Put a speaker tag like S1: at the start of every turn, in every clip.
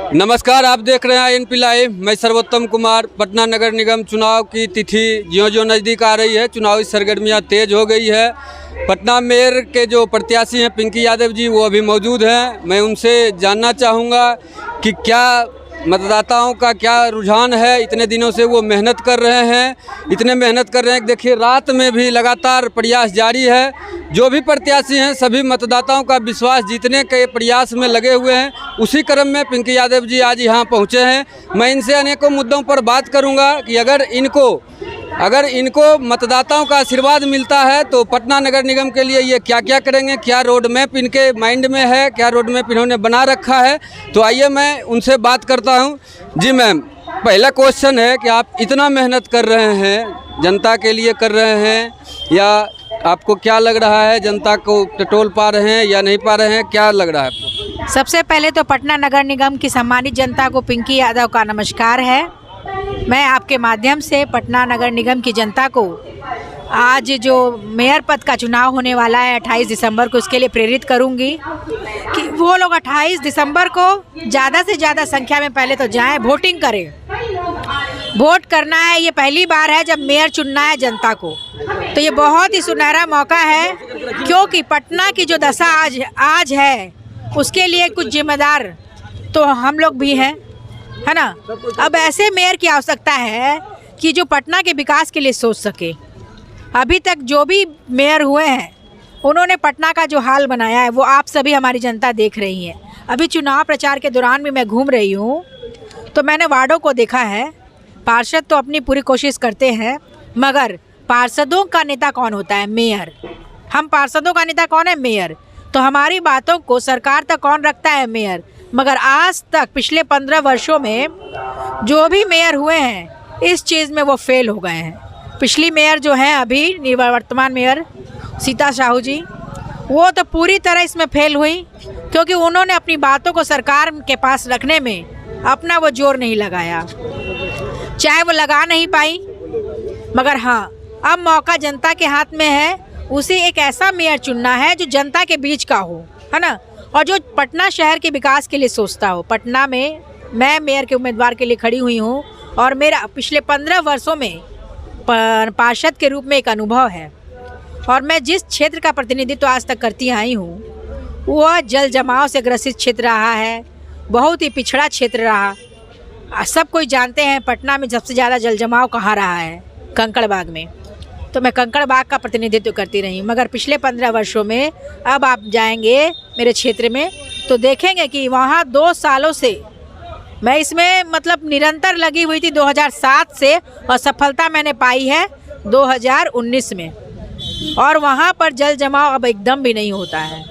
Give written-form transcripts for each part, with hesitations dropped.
S1: नमस्कार, आप देख रहे हैं INP लाइव। मैं सर्वोत्तम कुमार। पटना नगर निगम चुनाव की तिथि ज्यों-ज्यों नज़दीक आ रही है, चुनावी सरगर्मियां तेज हो गई है। पटना मेयर के जो प्रत्याशी हैं पिंकी यादव जी, वो अभी मौजूद हैं। मैं उनसे जानना चाहूँगा कि क्या मतदाताओं का क्या रुझान है। इतने दिनों से वो मेहनत कर रहे हैं, इतने मेहनत कर रहे हैं कि देखिए रात में भी लगातार प्रयास जारी है। जो भी प्रत्याशी हैं सभी मतदाताओं का विश्वास जीतने के प्रयास में लगे हुए हैं। उसी क्रम में पिंकी यादव जी आज यहाँ पहुँचे हैं। मैं इनसे अनेकों मुद्दों पर बात करूँगा कि अगर इनको मतदाताओं का आशीर्वाद मिलता है तो पटना नगर निगम के लिए ये क्या क्या करेंगे, क्या रोड मैप इनके माइंड में है, क्या रोड मैप इन्होंने बना रखा है। तो आइए मैं उनसे बात करता हूं। जी मैम, पहला क्वेश्चन है कि आप इतना मेहनत कर रहे हैं, जनता के लिए कर रहे हैं, या आपको क्या लग रहा है, जनता को टटोल पा रहे हैं या नहीं पा रहे हैं, क्या लग रहा है आपको?
S2: सबसे पहले तो पटना नगर निगम की सम्मानित जनता को पिंकी यादव का नमस्कार है। मैं आपके माध्यम से पटना नगर निगम की जनता को आज जो मेयर पद का चुनाव होने वाला है 28 दिसंबर को, उसके लिए प्रेरित करूंगी कि वो लोग 28 दिसंबर को ज़्यादा से ज़्यादा संख्या में पहले तो जाएं, वोटिंग करें। वोट करना है, ये पहली बार है जब मेयर चुनना है जनता को, तो ये बहुत ही सुनहरा मौका है। क्योंकि पटना की जो दशा आज है उसके लिए कुछ जिम्मेदार तो हम लोग भी हैं, है ना। अब ऐसे मेयर की आवश्यकता है कि जो पटना के विकास के लिए सोच सके। अभी तक जो भी मेयर हुए हैं उन्होंने पटना का जो हाल बनाया है वो आप सभी हमारी जनता देख रही है। अभी चुनाव प्रचार के दौरान भी मैं घूम रही हूँ तो मैंने वार्डों को देखा है। पार्षद तो अपनी पूरी कोशिश करते हैं, मगर पार्षदों का नेता कौन होता है? मेयर। हम पार्षदों का नेता कौन है? मेयर। तो हमारी बातों को सरकार तक कौन रखता है? मेयर। मगर आज तक पिछले 15 वर्षों में जो भी मेयर हुए हैं इस चीज़ में वो फेल हो गए हैं। पिछली मेयर जो हैं अभी वर्तमान मेयर सीता साहू जी, वो तो पूरी तरह इसमें फेल हुई, क्योंकि उन्होंने अपनी बातों को सरकार के पास रखने में अपना वो जोर नहीं लगाया, चाहे वो लगा नहीं पाई। मगर हाँ, अब मौका जनता के हाथ में है। उसे एक ऐसा मेयर चुनना है जो जनता के बीच का हो, है ना, और जो पटना शहर के विकास के लिए सोचता हो। पटना में मैं मेयर के उम्मीदवार के लिए खड़ी हुई हूँ और मेरा पिछले 15 वर्षों में पार्षद के रूप में एक अनुभव है। और मैं जिस क्षेत्र का प्रतिनिधित्व आज तक करती आई हूँ वह जल जमाव से ग्रसित क्षेत्र रहा है, बहुत ही पिछड़ा क्षेत्र रहा। सब कोई जानते हैं पटना में सबसे ज़्यादा जल जमाव कहाँ रहा है? कंकड़बाग में। तो मैं कंकड़बाग का प्रतिनिधित्व करती रही, मगर पिछले 15 वर्षों में अब आप जाएंगे मेरे क्षेत्र में तो देखेंगे कि वहाँ 2 सालों से मैं इसमें मतलब निरंतर लगी हुई थी 2007 से, और सफलता मैंने पाई है 2019 में। और वहाँ पर जल जमाव अब एकदम भी नहीं होता है।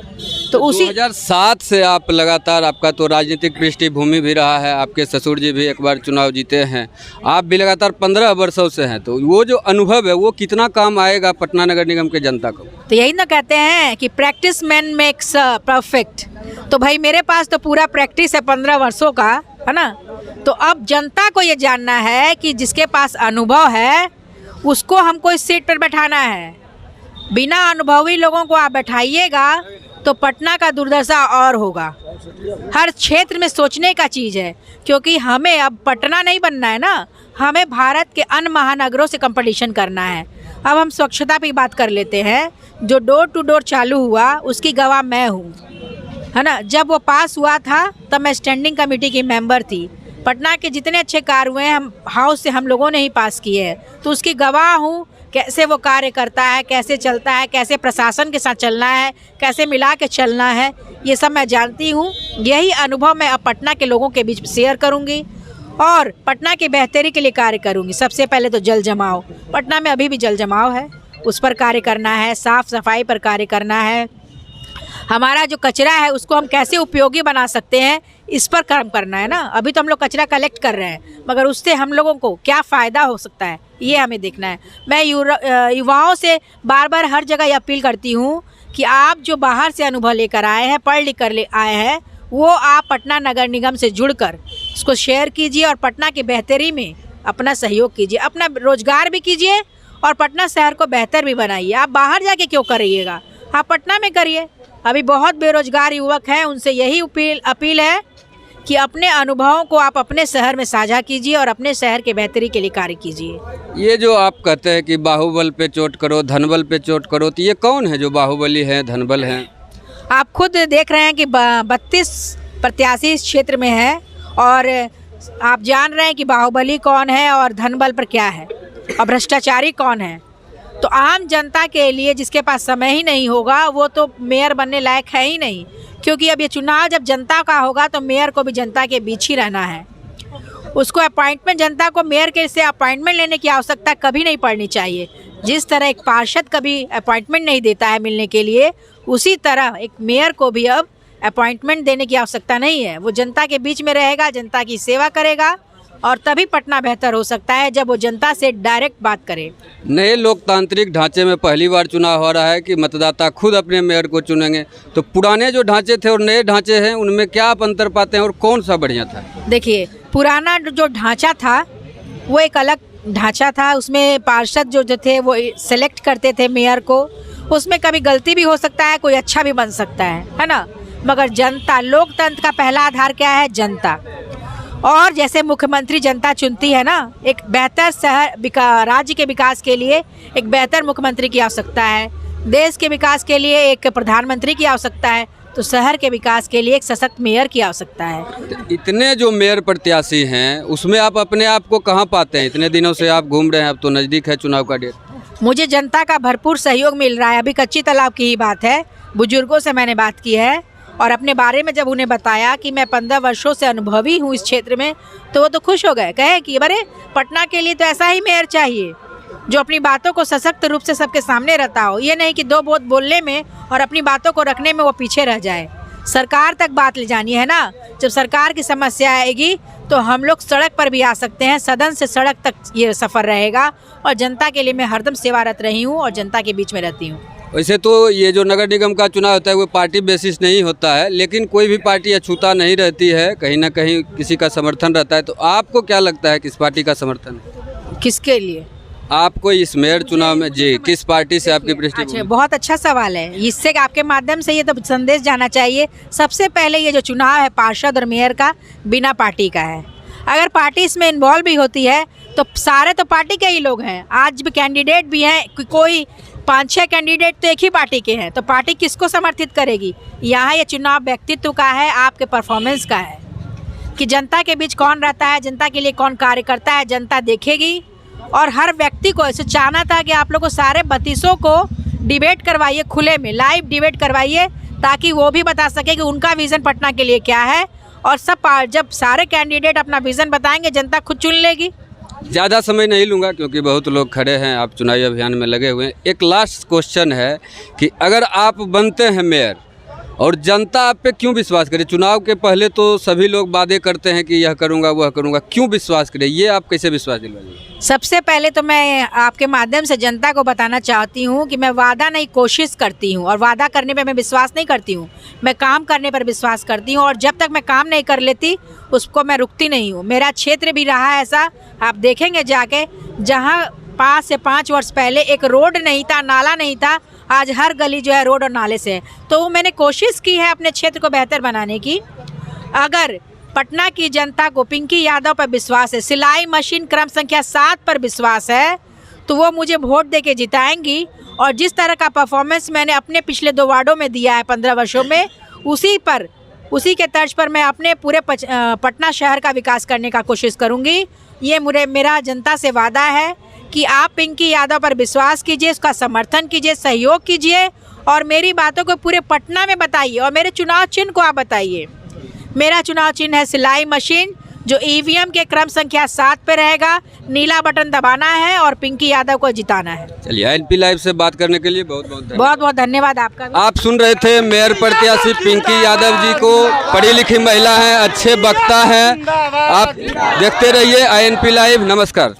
S2: तो उसी
S1: 2007 से आप लगातार, आपका तो राजनीतिक पृष्ठभूमि भी रहा है, आपके ससुर जी भी एक बार चुनाव जीते हैं, आप भी लगातार 15 वर्षों से हैं, तो वो जो अनुभव है वो कितना काम आएगा पटना नगर निगम के जनता को?
S2: तो यही ना कहते हैं कि प्रैक्टिस मैन मेक्स परफेक्ट। तो भाई मेरे पास तो पूरा प्रैक्टिस है 15 वर्षों का, है ना। तो अब जनता को ये जानना है कि जिसके पास अनुभव है उसको हमको इस सीट पर बैठाना है। बिना अनुभवी लोगों को आप बैठाइएगा तो पटना का दुर्दशा और होगा। हर क्षेत्र में सोचने का चीज़ है, क्योंकि हमें अब पटना नहीं बनना है ना, हमें भारत के अन्य महानगरों से कंपटीशन करना है। अब हम स्वच्छता पे बात कर लेते हैं। जो डोर टू डोर चालू हुआ उसकी गवाह मैं हूँ, है ना। जब वो पास हुआ था तब मैं स्टैंडिंग कमेटी की मेंबर थी। पटना के जितने अच्छे कार्य हुए हैं हम हाउस से हम लोगों ने ही पास किए हैं, तो उसकी गवाह हूँ। कैसे वो कार्य करता है, कैसे चलता है, कैसे प्रशासन के साथ चलना है, कैसे मिला के चलना है, ये सब मैं जानती हूँ। यही अनुभव मैं अब पटना के लोगों के बीच शेयर करूँगी और पटना की बेहतरी के लिए कार्य करूँगी। सबसे पहले तो जल जमाव, पटना में अभी भी जल जमाव है, उस पर कार्य करना है। साफ़ सफाई पर कार्य करना है। हमारा जो कचरा है उसको हम कैसे उपयोगी बना सकते हैं, इस पर काम करना है ना। अभी तो हम लोग कचरा कलेक्ट कर रहे हैं, मगर उससे हम लोगों को क्या फ़ायदा हो सकता है ये हमें देखना है। मैं युवाओं से बार बार हर जगह ये अपील करती हूँ कि आप जो बाहर से अनुभव लेकर आए हैं, पढ़ लिख कर आए हैं, वो आप पटना नगर निगम से जुड़कर उसको शेयर कीजिए और पटना की बेहतरी में अपना सहयोग कीजिए, अपना रोजगार भी कीजिए और पटना शहर को बेहतर भी बनाइए। आप बाहर जाके क्यों करिएगा, आप पटना में करिए। अभी बहुत बेरोजगार युवक हैं, उनसे यही अपील है कि अपने अनुभवों को आप अपने शहर में साझा कीजिए और अपने शहर के बेहतरी के लिए कार्य कीजिए।
S1: ये जो आप कहते हैं कि बाहुबल पे चोट करो, धनबल पे चोट करो, तो ये कौन है जो बाहुबली है, धनबल है?
S2: आप खुद देख रहे हैं कि 32 प्रत्याशी इस क्षेत्र में है और आप जान रहे हैं कि बाहुबली कौन है और धनबल पर क्या है और भ्रष्टाचारी कौन है। तो आम जनता के लिए जिसके पास समय ही नहीं होगा वो तो मेयर बनने लायक है ही नहीं, क्योंकि अब ये चुनाव जब जनता का होगा तो मेयर को भी जनता के बीच ही रहना है। उसको अपॉइंटमेंट, जनता को मेयर के से अपॉइंटमेंट लेने की आवश्यकता कभी नहीं पड़नी चाहिए। जिस तरह एक पार्षद कभी अपॉइंटमेंट नहीं देता है मिलने के लिए, उसी तरह एक मेयर को भी अब अपॉइंटमेंट देने की आवश्यकता नहीं है। वो जनता के बीच में रहेगा, जनता की सेवा करेगा और तभी पटना बेहतर हो सकता है जब वो जनता से डायरेक्ट बात करे।
S1: नए लोकतांत्रिक ढांचे में पहली बार चुनाव हो रहा है कि मतदाता खुद अपने मेयर को चुनेंगे, तो पुराने जो ढांचे थे और नए ढांचे हैं उनमें क्या आप अंतर पाते हैं और कौन सा बढ़िया था?
S2: देखिए, पुराना जो ढांचा था वो एक अलग ढांचा था। उसमें पार्षद जो थे वो सेलेक्ट करते थे मेयर को। उसमें कभी गलती भी हो सकता है, कोई अच्छा भी बन सकता है ना। मगर जनता, लोकतंत्र का पहला आधार क्या है? जनता। और जैसे मुख्यमंत्री जनता चुनती है ना, एक बेहतर शहर राज्य के विकास के लिए एक बेहतर मुख्यमंत्री की आवश्यकता है, देश के विकास के लिए एक प्रधानमंत्री की आवश्यकता है, तो शहर के विकास के लिए एक सशक्त मेयर की आवश्यकता है।
S1: इतने जो मेयर प्रत्याशी हैं उसमें आप अपने आप को कहाँ पाते हैं? इतने दिनों से आप घूम रहे हैं, अब तो नज़दीक है चुनाव का डेट।
S2: मुझे जनता का भरपूर सहयोग मिल रहा है। अभी कच्ची तालाब की ही बात है, बुजुर्गों से मैंने बात की है और अपने बारे में जब उन्हें बताया कि मैं 15 वर्षों से अनुभवी हूँ इस क्षेत्र में, तो वो तो खुश हो गए। कहे कि अरे पटना के लिए तो ऐसा ही मेयर चाहिए जो अपनी बातों को सशक्त रूप से सबके सामने रखता हो। ये नहीं कि दो बात बोलने में और अपनी बातों को रखने में वो पीछे रह जाए। सरकार तक बात ले जानी है ना। जब सरकार की समस्या आएगी तो हम लोग सड़क पर भी आ सकते हैं। सदन से सड़क तक ये सफ़र रहेगा और जनता के लिए मैं हरदम सेवारत रही हूँ और जनता के बीच में रहती हूँ।
S1: वैसे तो ये जो नगर निगम का चुनाव होता है वो पार्टी बेसिस नहीं होता है, लेकिन कोई भी पार्टी अछूता नहीं रहती है, कहीं ना कहीं किसी का समर्थन रहता है। तो आपको क्या लगता है किस पार्टी का समर्थन है?
S2: किसके लिए
S1: आपको इस मेयर चुनाव में जी किस पार्टी से आपकी
S2: अच्छा,
S1: पृष्ठभूमि?
S2: बहुत अच्छा सवाल है। इससे आपके माध्यम से ये तो संदेश जाना चाहिए। सबसे पहले ये जो चुनाव है पार्षद और मेयर का, बिना पार्टी का है। अगर पार्टी इसमें इन्वॉल्व भी होती है तो सारे तो पार्टी के ही लोग हैं। आज भी कैंडिडेट भी हैं, कोई 5-6 कैंडिडेट तो एक ही पार्टी के हैं, तो पार्टी किसको समर्थित करेगी? यहाँ ये चुनाव व्यक्तित्व का है, आपके परफॉर्मेंस का है कि जनता के बीच कौन रहता है, जनता के लिए कौन कार्य करता है, जनता देखेगी। और हर व्यक्ति को ऐसे चाहना था कि आप लोग को सारे 32 को डिबेट करवाइए, खुले में लाइव डिबेट करवाइए, ताकि वो भी बता सके कि उनका विज़न पटना के लिए क्या है। और जब सारे कैंडिडेट अपना विज़न बताएंगे, जनता खुद चुन लेगी।
S1: ज़्यादा समय नहीं लूँगा क्योंकि बहुत लोग खड़े हैं, आप चुनावी अभियान में लगे हुए हैं। एक लास्ट क्वेश्चन है कि अगर आप बनते हैं मेयर और जनता आप पे क्यों विश्वास करे? चुनाव के पहले तो सभी लोग वादे करते हैं कि यह करूँगा वह करूँगा, क्यों विश्वास करे? ये आप कैसे विश्वास दिलवाएंगे?
S2: सबसे पहले तो मैं आपके माध्यम से जनता को बताना चाहती हूँ कि मैं वादा नहीं, कोशिश करती हूँ। और वादा करने पे मैं विश्वास नहीं करती हूँ, मैं काम करने पर विश्वास करती हूँ। और जब तक मैं काम नहीं कर लेती उसको मैं रुकती नहीं हूँ। मेरा क्षेत्र भी रहा है ऐसा, आप देखेंगे जाके, जहाँ 5 से 5 वर्ष पहले एक रोड नहीं था, नाला नहीं था, आज हर गली जो है रोड और नाले से है। तो मैंने कोशिश की है अपने क्षेत्र को बेहतर बनाने की। अगर पटना की जनता को पिंकी यादव पर विश्वास है, सिलाई मशीन क्रम संख्या 7 पर विश्वास है, तो वो मुझे वोट दे के जिताएंगी। और जिस तरह का परफॉर्मेंस मैंने अपने पिछले 2 वार्डों में दिया है 15 वर्षों में, उसी के तर्ज पर मैं अपने पूरे पटना शहर का विकास करने का कोशिश करूँगी। ये मेरा जनता से वादा है कि आप पिंकी यादव पर विश्वास कीजिए, उसका समर्थन कीजिए, सहयोग कीजिए और मेरी बातों को पूरे पटना में बताइए। और मेरे चुनाव चिन्ह को आप बताइए। मेरा चुनाव चिन्ह है सिलाई मशीन, जो ईवीएम के क्रम संख्या 7 पे रहेगा। नीला बटन दबाना है और पिंकी यादव को जिताना है।
S1: चलिए, एनपी लाइव से बात करने के लिए बहुत
S2: बहुत धन्यवाद आपका।
S1: आप सुन रहे थे मेयर प्रत्याशी पिंकी यादव जी को। पढ़ी लिखी महिला हैं, अच्छे वक्ता हैं। आप देखते रहिए एनपी लाइव। नमस्कार।